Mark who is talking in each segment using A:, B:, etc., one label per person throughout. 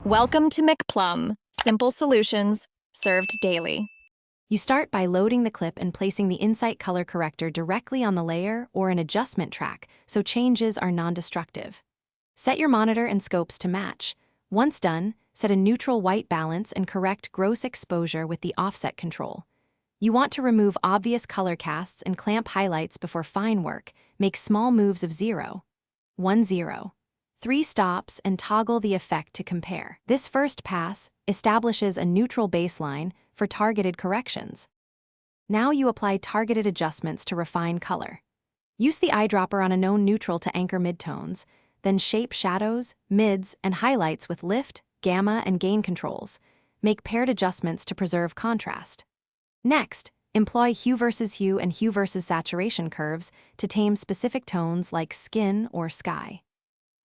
A: Welcome to McPlum, simple solutions served daily.
B: You start by loading the clip and placing the Insight Color Corrector directly on the layer or an adjustment track so changes are non-destructive. Set your monitor and scopes to match. Once done, set a neutral white balance and correct gross exposure with the offset control. You want to remove obvious color casts and clamp highlights before fine work. Make small moves of 0, 1, 0, 3 stops and toggle the effect to compare. This first pass establishes a neutral baseline for targeted corrections. Now you apply targeted adjustments to refine color. Use the eyedropper on a known neutral to anchor midtones, then shape shadows, mids, and highlights with lift, gamma, and gain controls. Make paired adjustments to preserve contrast. Next, employ hue versus hue and hue versus saturation curves to tame specific tones like skin or sky.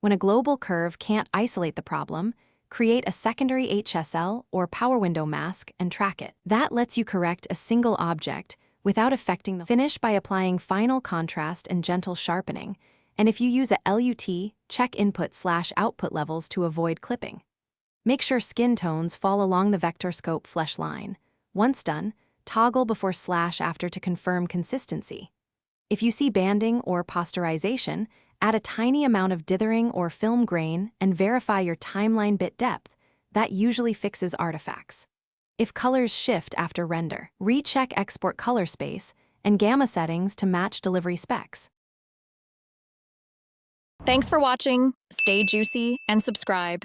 B: When a global curve can't isolate the problem, create a secondary HSL or power window mask and track it. That lets you correct a single object without affecting the finish by applying final contrast and gentle sharpening. And if you use a LUT, check input/output levels to avoid clipping. Make sure skin tones fall along the vector scope flesh line. Once done, toggle before / after to confirm consistency. If you see banding or posterization, add a tiny amount of dithering or film grain and verify your timeline bit depth. That usually fixes artifacts. If colors shift after render, recheck export color space and gamma settings to match delivery specs.
A: Thanks for watching. Stay juicy and subscribe.